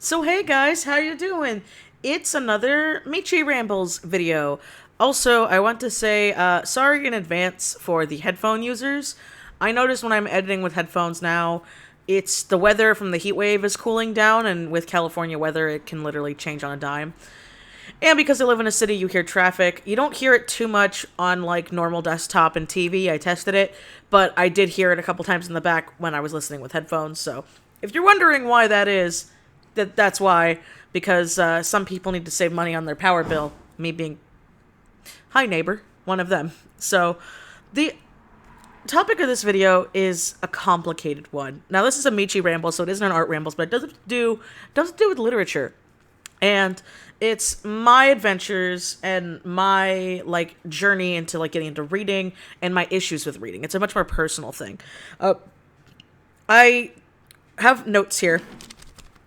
So hey guys, how you doing? It's another Michie Rambles video. Also, I want to say sorry in advance for the headphone users. I notice when I'm editing with headphones now, it's the weather from the heat wave is cooling down, and with California weather, it can literally change on a dime. And because I live in a city, you hear traffic. You don't hear it too much on like normal desktop and TV. I tested it, but I did hear it a couple times in the back when I was listening with headphones. So if you're wondering why that is, that's why. Because some people need to save money on their power bill. Me being, hi neighbor, one of them. So the topic of this video is a complicated one. Now this is a Michi ramble, so it isn't an art rambles, but it doesn't do with literature. And it's my adventures and my like journey into like getting into reading and my issues with reading. It's a much more personal thing. I have notes here.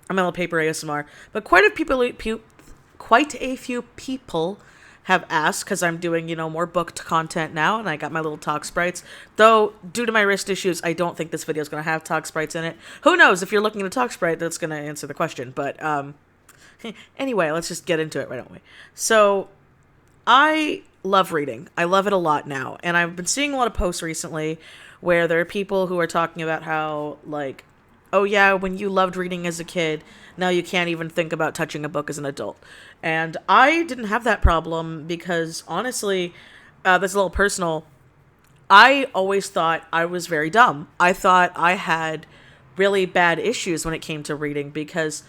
I'm on a paper ASMR, but quite a few people have asked, because I'm doing, more booked content now, and I got my little talk sprites. Though, due to my wrist issues, I don't think this video is going to have talk sprites in it. Who knows? If you're looking at a talk sprite, that's going to answer the question. But anyway, let's just get into it, right, don't we? So, I love reading. I love it a lot now. And I've been seeing a lot of posts recently where there are people who are talking about how, like, oh yeah, when you loved reading as a kid, now you can't even think about touching a book as an adult. And I didn't have that problem because, honestly, that's a little personal. I always thought I was very dumb. I thought I had really bad issues when it came to reading because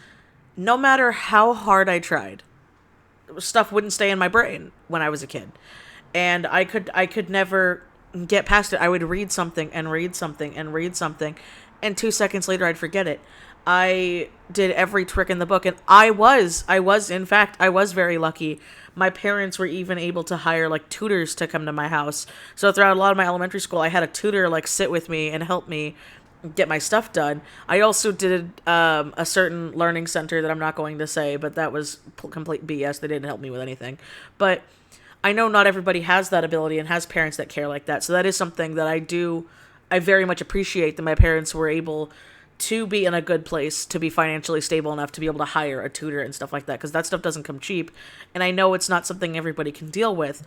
no matter how hard I tried, stuff wouldn't stay in my brain when I was a kid. And I could never get past it. I would read something and read something and read something, and 2 seconds later I'd forget it. I did every trick in the book, and in fact, I was very lucky. My parents were even able to hire like tutors to come to my house. So throughout a lot of my elementary school, I had a tutor like sit with me and help me get my stuff done. I also did a certain learning center that I'm not going to say, but that was complete BS. They didn't help me with anything. But I know not everybody has that ability and has parents that care like that. So that is something that I very much appreciate, that my parents were able to be in a good place, to be financially stable enough to be able to hire a tutor and stuff like that, because that stuff doesn't come cheap. And I know it's not something everybody can deal with.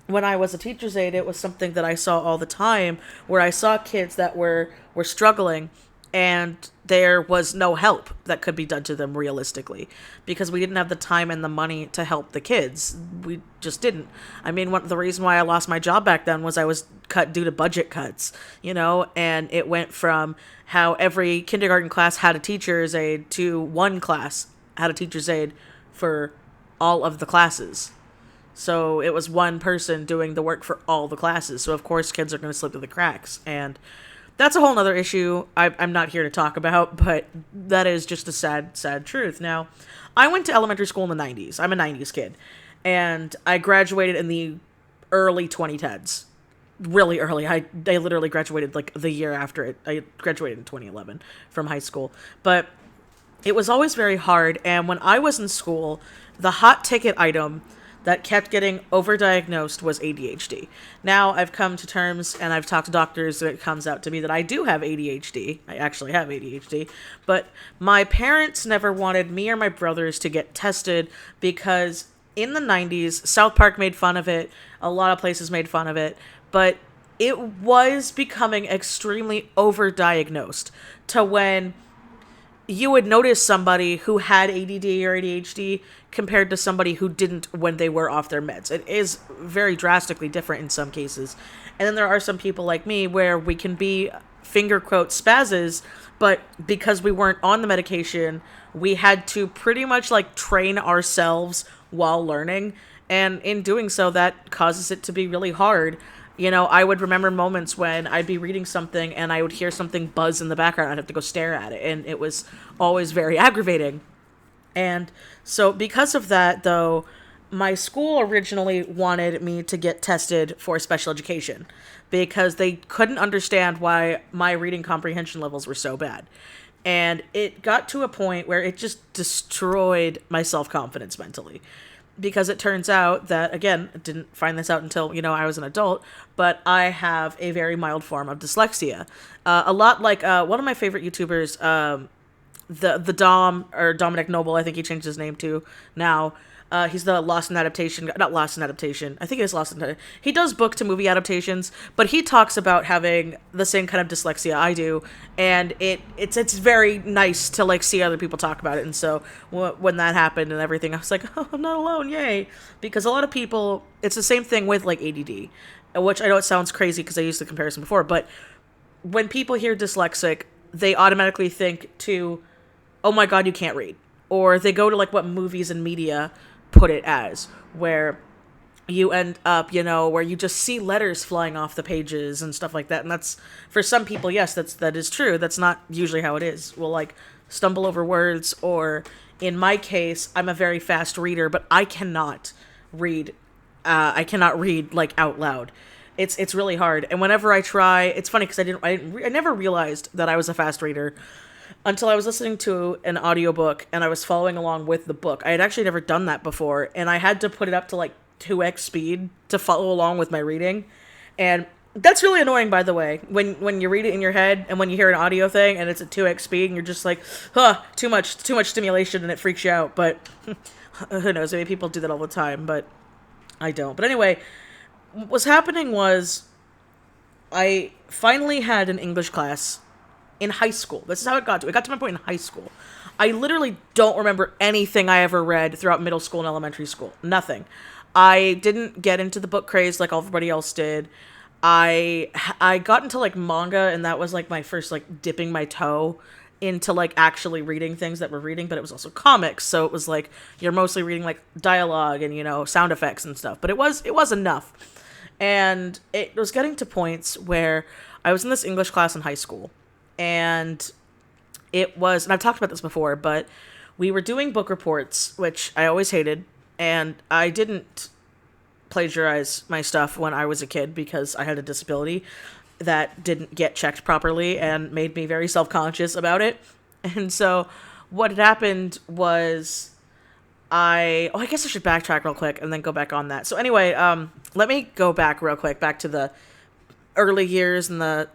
When I was a teacher's aide, it was something that I saw all the time, where I saw kids that were struggling, and there was no help that could be done to them realistically, because we didn't have the time and the money to help the kids. We just didn't. I mean, the reason why I lost my job back then was I was cut due to budget cuts, and it went from how every kindergarten class had a teacher's aide to one class had a teacher's aide for all of the classes. So it was one person doing the work for all the classes. So of course kids are going to slip through the cracks. And that's a whole nother issue I'm not here to talk about, but that is just a sad, sad truth. Now, I went to elementary school in the 90s. I'm a 90s kid. And I graduated in the early 2010s. Really early. I literally graduated like the year after it. I graduated in 2011 from high school. But it was always very hard. And when I was in school, the hot ticket item that kept getting overdiagnosed was ADHD. Now I've come to terms and I've talked to doctors, and it comes out to me that I do have ADHD. I actually have ADHD, but my parents never wanted me or my brothers to get tested because in the 90s, South Park made fun of it. A lot of places made fun of it, but it was becoming extremely overdiagnosed to when you would notice somebody who had ADD or ADHD compared to somebody who didn't when they were off their meds. It is very drastically different in some cases. And then there are some people like me where we can be finger quote spazzes, but because we weren't on the medication, we had to pretty much like train ourselves while learning. And in doing so, that causes it to be really hard. I would remember moments when I'd be reading something and I would hear something buzz in the background. I'd have to go stare at it. And it was always very aggravating. And so because of that, though, my school originally wanted me to get tested for special education because they couldn't understand why my reading comprehension levels were so bad. And it got to a point where it just destroyed my self-confidence mentally. Because it turns out that, again, I didn't find this out until, I was an adult, but I have a very mild form of dyslexia. A lot like one of my favorite YouTubers, the Dom, or Dominic Noble, I think he changed his name to now. He's the Lost in Adaptation, not Lost in Adaptation. I think it is Lost in Adaptation. He does book to movie adaptations, but he talks about having the same kind of dyslexia I do, and it's very nice to like see other people talk about it. And so when that happened and everything, I was like, oh, I'm not alone, yay! Because a lot of people, it's the same thing with like ADD, which I know it sounds crazy because I used the comparison before, but when people hear dyslexic, they automatically think to, oh my god, you can't read. Or they go to like what movies and media put it as, where you end up, where you just see letters flying off the pages and stuff like that. And that's, for some people, yes, that is true. That's not usually how it is. We'll like stumble over words, or in my case, I'm a very fast reader, but I cannot read. I cannot read like out loud. It's really hard. And whenever I try, it's funny because I never realized that I was a fast reader until I was listening to an audiobook and I was following along with the book. I had actually never done that before, and I had to put it up to like 2x speed to follow along with my reading. And that's really annoying, by the way, when you read it in your head and when you hear an audio thing and it's at 2x speed and you're just like, too much stimulation, and it freaks you out. But who knows, maybe people do that all the time, but I don't. But anyway, what was happening was I finally had an English class in high school. This is how it got to. It got to my point in high school. I literally don't remember anything I ever read throughout middle school and elementary school. Nothing. I didn't get into the book craze like everybody else did. I got into like manga, and that was like my first like dipping my toe into like actually reading things that we're reading, but it was also comics, so it was like you're mostly reading like dialogue and sound effects and stuff. But it was enough. And it was getting to points where I was in this English class in high school, and and I've talked about this before, but we were doing book reports, which I always hated, and I didn't plagiarize my stuff when I was a kid because I had a disability that didn't get checked properly and made me very self-conscious about it. And so what had happened was I guess I should backtrack real quick and then go back on that. So anyway, let me go back real quick, back to the early years and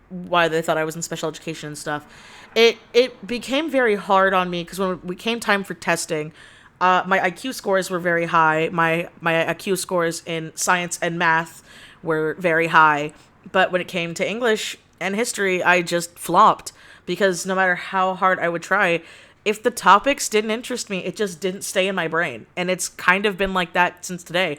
why they thought I was in special education and stuff. It became very hard on me because when we came time for testing, my IQ scores were very high. My IQ scores in science and math were very high. But when it came to English and history, I just flopped because no matter how hard I would try, if the topics didn't interest me, it just didn't stay in my brain. And it's kind of been like that since today.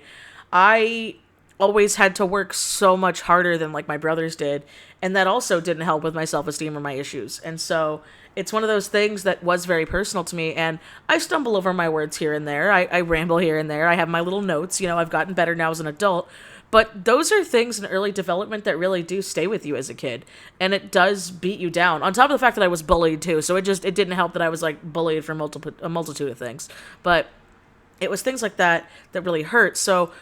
I always had to work so much harder than like my brothers did, and that also didn't help with my self-esteem or my issues. And so it's one of those things that was very personal to me, and I stumble over my words here and there. I ramble here and there. I have my little notes. I've gotten better now as an adult. But those are things in early development that really do stay with you as a kid. And it does beat you down. On top of the fact that I was bullied too. So it didn't help that I was like bullied for a multitude of things. But it was things like that that really hurt. So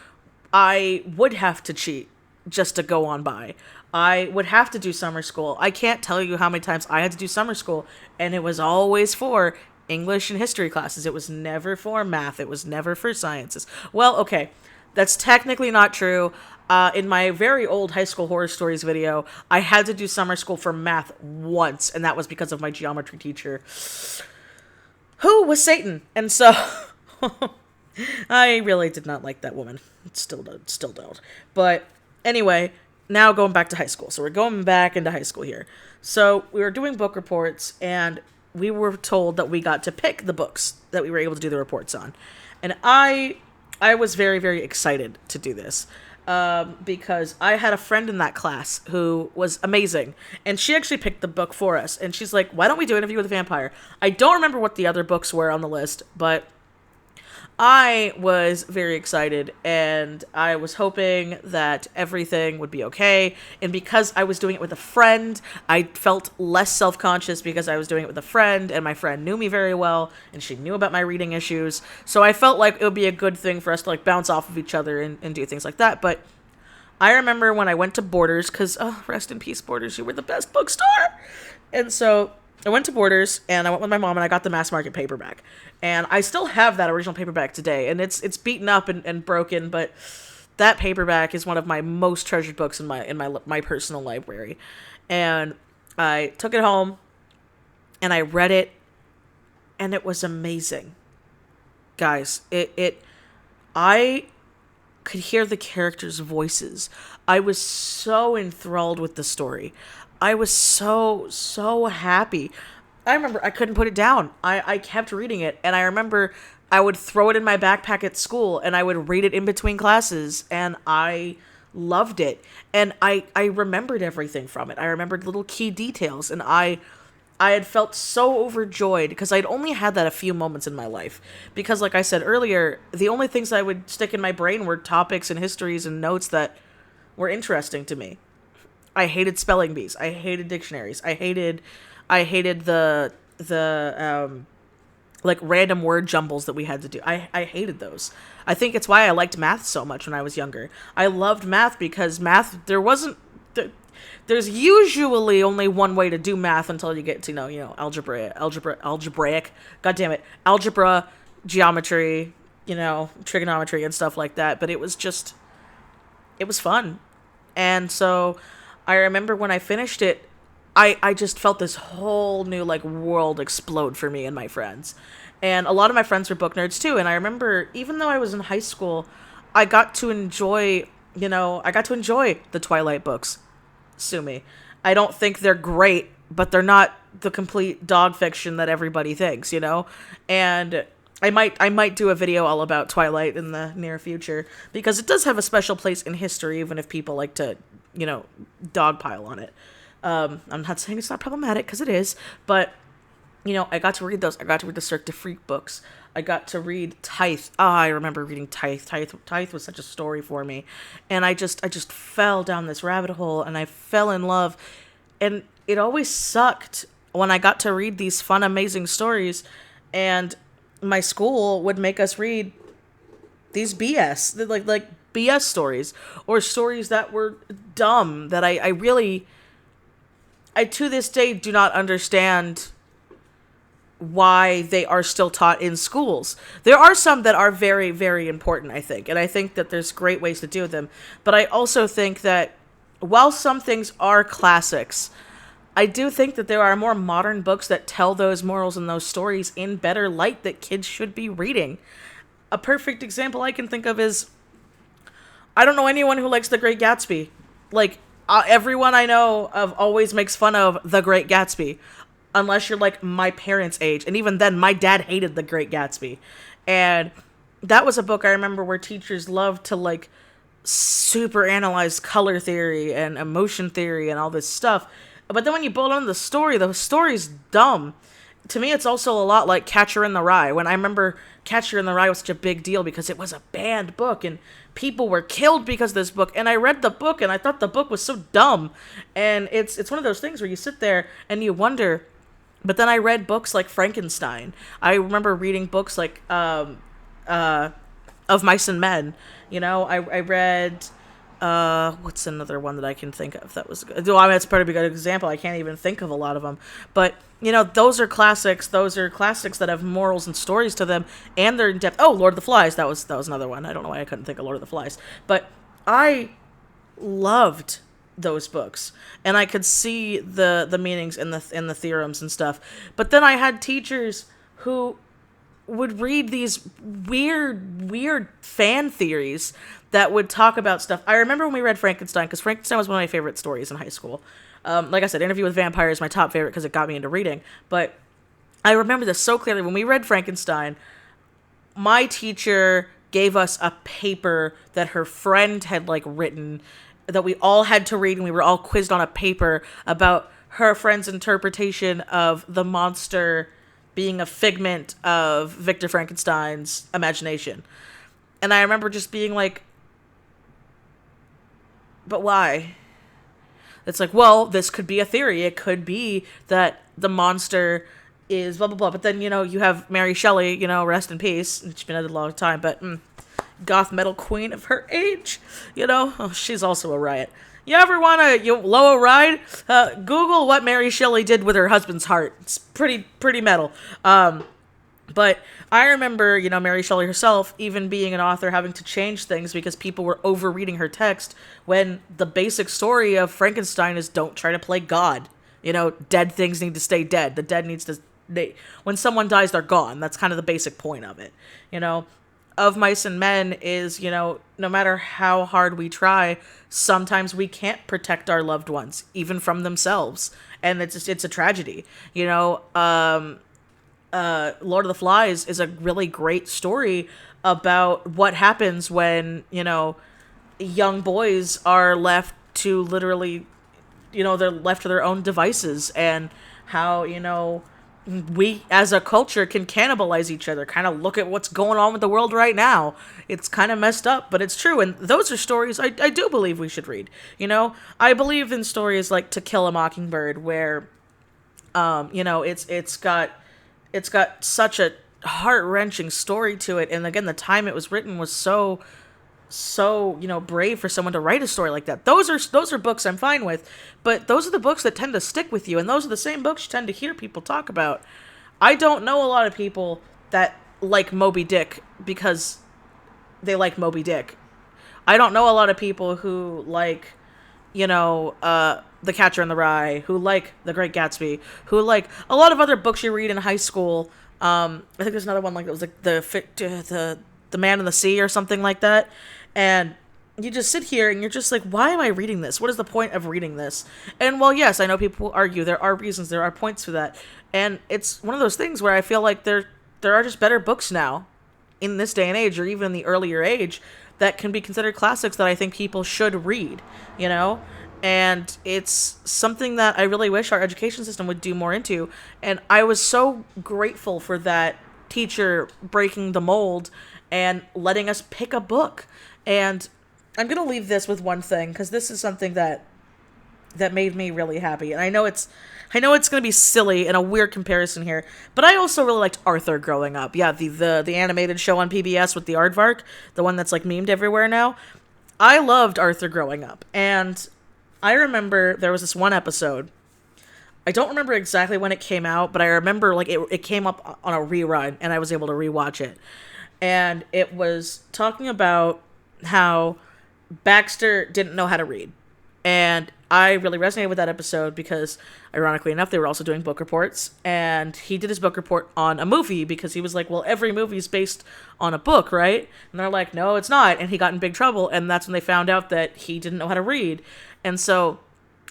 I would have to cheat just to go on by. I would have to do summer school. I can't tell you how many times I had to do summer school. And it was always for English and history classes. It was never for math. It was never for sciences. Well, okay. That's technically not true. In my very old high school horror stories video, I had to do summer school for math once, and that was because of my geometry teacher, who was Satan. And so I really did not like that woman. Still don't. But anyway, now going back to high school. So we're going back into high school here. So we were doing book reports, and we were told that we got to pick the books that we were able to do the reports on. And I was very, very excited to do this because I had a friend in that class who was amazing, and she actually picked the book for us. And she's like, why don't we do Interview with a Vampire? I don't remember what the other books were on the list, but I was very excited, and I was hoping that everything would be okay. And because I was doing it with a friend, I felt less self-conscious because I was doing it with a friend, and my friend knew me very well, and she knew about my reading issues. So I felt like it would be a good thing for us to like bounce off of each other and do things like that. But I remember when I went to Borders, because, rest in peace, Borders, you were the best bookstore. And so I went to Borders, and I went with my mom, and I got the mass market paperback. And I still have that original paperback today, and it's beaten up and broken, but that paperback is one of my most treasured books in my personal library. And I took it home, and I read it and it was amazing. Guys, I could hear the characters' voices. I was so enthralled with the story. I was so happy. I remember I couldn't put it down. I kept reading it, and I remember I would throw it in my backpack at school, and I would read it in between classes, and I loved it. And I remembered everything from it. I remembered little key details, and I had felt so overjoyed because I'd only had that a few moments in my life. Because, like I said earlier, the only things I would stick in my brain were topics and histories and notes that were interesting to me. I hated spelling bees. I hated dictionaries. I hated the like random word jumbles that we had to do. I hated those. I think it's why I liked math so much when I was younger. I loved math because there's usually only one way to do math until you get to algebraic, god damn it, algebra, geometry, trigonometry and stuff like that. But it was fun. And so I remember when I finished it, I just felt this whole new world explode for me and my friends. And a lot of my friends were book nerds too. And I remember, even though I was in high school, I got to enjoy the Twilight books. Sue me. I don't think they're great, but they're not the complete dog fiction that everybody thinks, And I might do a video all about Twilight in the near future, because it does have a special place in history, even if people like to, dogpile on it. I'm not saying it's not problematic, because it is, but, I got to read those. I got to read the Cirque du Freak books. I got to read Tithe. I remember reading Tithe. Tithe was such a story for me. And I just fell down this rabbit hole, and I fell in love. And it always sucked when I got to read these fun, amazing stories, and my school would make us read these BS, like BS stories, or stories that were dumb, that I to this day do not understand why they are still taught in schools. There are some that are very, very important, I think, and I think that there's great ways to do them. But I also think that while some things are classics, I do think that there are more modern books that tell those morals and those stories in better light that kids should be reading. A perfect example I can think of is, I don't know anyone who likes The Great Gatsby. Everyone I know of always makes fun of The Great Gatsby, unless you're my parents' age. And even then, my dad hated The Great Gatsby. And that was a book I remember where teachers loved to super analyze color theory and emotion theory and all this stuff. But then when you boil down the story's dumb. To me, it's also a lot like Catcher in the Rye. When I remember Catcher in the Rye was such a big deal because it was a banned book and people were killed because of this book. And I read the book and I thought the book was so dumb. And it's one of those things where you sit there and you wonder. But then I read books like Frankenstein. I remember reading books like Of Mice and Men. I read what's another one that I can think of that was good? Well, I mean, it's a pretty good example. I can't even think of a lot of them. But, those are classics. Those are classics that have morals and stories to them, and they're in depth. Oh, Lord of the Flies. That was another one. I don't know why I couldn't think of Lord of the Flies. But I loved those books, and I could see the meanings and the theorems and stuff. But then I had teachers who would read these weird fan theories that would talk about stuff. I remember when we read Frankenstein, because Frankenstein was one of my favorite stories in high school. Like I said, Interview with Vampire is my top favorite because it got me into reading. But I remember this so clearly. When we read Frankenstein, my teacher gave us a paper that her friend had written, that we all had to read, and we were all quizzed on a paper about her friend's interpretation of the monster being a figment of Victor Frankenstein's imagination. And I remember just being but why? It's well, this could be a theory. It could be that the monster is blah, blah, blah. But then, you have Mary Shelley, rest in peace. She's been dead a long time, but goth metal queen of her age, she's also a riot. You ever want to low a ride? Google what Mary Shelley did with her husband's heart. It's pretty metal. But I remember, Mary Shelley herself, even being an author, having to change things because people were overreading her text, when the basic story of Frankenstein is don't try to play God. Dead things need to stay dead. The dead needs to when someone dies, they're gone. That's kind of the basic point of it. Of Mice and Men is, no matter how hard we try, sometimes we can't protect our loved ones, even from themselves. And it's a tragedy. Lord of the Flies is a really great story about what happens when, young boys are left to literally, they're left to their own devices, and how, we as a culture can cannibalize each other. Kind of look at what's going on with the world right now. It's kind of messed up, but it's true. And those are stories I do believe we should read. I believe in stories like To Kill a Mockingbird, where, it's got such a heart-wrenching story to it. And again, the time it was written was so brave for someone to write a story like that. Those are books I'm fine with, but those are the books that tend to stick with you, and those are the same books you tend to hear people talk about. I don't know a lot of people that like Moby Dick because they like Moby Dick. I don't know a lot of people who like, The Catcher in the Rye, who like The Great Gatsby, who like a lot of other books you read in high school. I think there's another one like it was like the Man in the Sea or something like that. And you just sit here and you're just like, why am I reading this? What is the point of reading this? And while, yes, I know people will argue, there are reasons, there are points for that. And it's one of those things where I feel like there are just better books now in this day and age, or even in the earlier age, that can be considered classics that I think people should read, And it's something that I really wish our education system would do more into. And I was so grateful for that teacher breaking the mold and letting us pick a book. And I'm going to leave this with one thing, because this is something that made me really happy. And I know it's going to be silly and a weird comparison here, but I also really liked Arthur growing up. Yeah, the animated show on PBS with the aardvark, the one that's like memed everywhere now. I loved Arthur growing up. And I remember there was this one episode. I don't remember exactly when it came out, but I remember like it came up on a rerun and I was able to rewatch it. And it was talking about how Baxter didn't know how to read. And I really resonated with that episode because, ironically enough, they were also doing book reports. And he did his book report on a movie because he was like, well, every movie is based on a book, right? And they're like, no, it's not. And he got in big trouble. And that's when they found out that he didn't know how to read. And so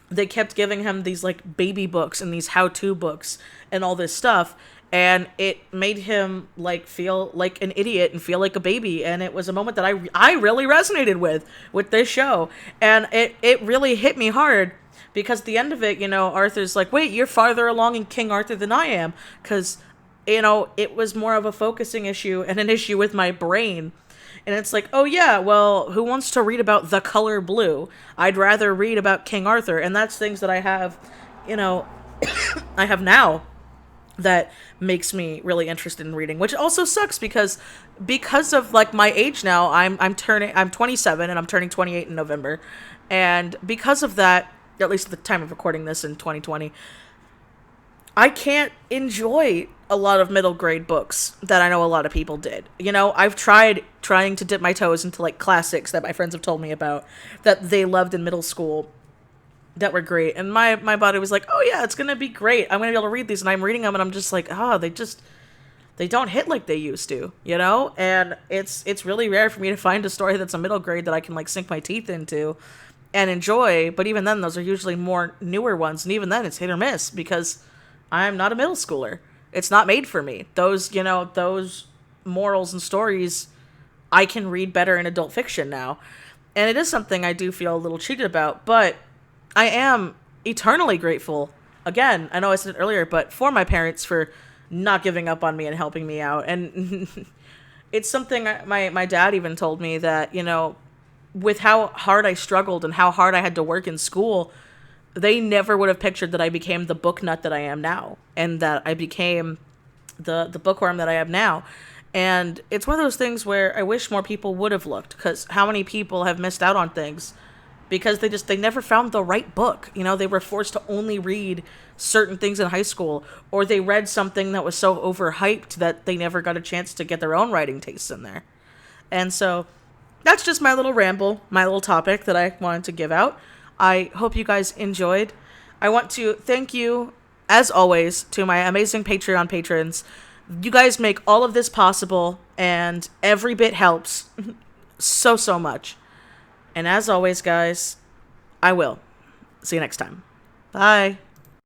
they kept giving him these like baby books and these how-to books and all this stuff. And it made him like feel like an idiot and feel like a baby. And it was a moment that I really resonated with this show. And it really hit me hard because at the end of it, Arthur's like, wait, you're farther along in King Arthur than I am. Because, it was more of a focusing issue and an issue with my brain. And it's like, oh yeah, well, who wants to read about the color blue? I'd rather read about King Arthur. And that's things that I have, I have now that makes me really interested in reading, which also sucks because of like my age now, I'm 27 and I'm turning 28 in November. And because of that, at least at the time of recording this in 2020, I can't enjoy a lot of middle grade books that I know a lot of people did. I've trying to dip my toes into like classics that my friends have told me about that they loved in middle school that were great. And my body was like, oh yeah, it's gonna be great. I'm gonna be able to read these. And I'm reading them and I'm just like, they don't hit like they used to, And it's really rare for me to find a story that's a middle grade that I can like sink my teeth into and enjoy. But even then, those are usually more newer ones. And even then it's hit or miss because I'm not a middle schooler. It's not made for me. Those morals and stories I can read better in adult fiction now. And it is something I do feel a little cheated about, but I am eternally grateful, again, I know I said it earlier, but for my parents for not giving up on me and helping me out. And it's something my dad even told me that, with how hard I struggled and how hard I had to work in school, they never would have pictured that I became the book nut that I am now and that I became the bookworm that I am now. And it's one of those things where I wish more people would have looked, because how many people have missed out on things because they never found the right book. They were forced to only read certain things in high school, or they read something that was so overhyped that they never got a chance to get their own writing tastes in there. And so that's just my little ramble, my little topic that I wanted to give out. I hope you guys enjoyed. I want to thank you as always, to my amazing Patreon patrons, you guys make all of this possible, and every bit helps so, so much. And as always, guys, I will. See you next time. Bye.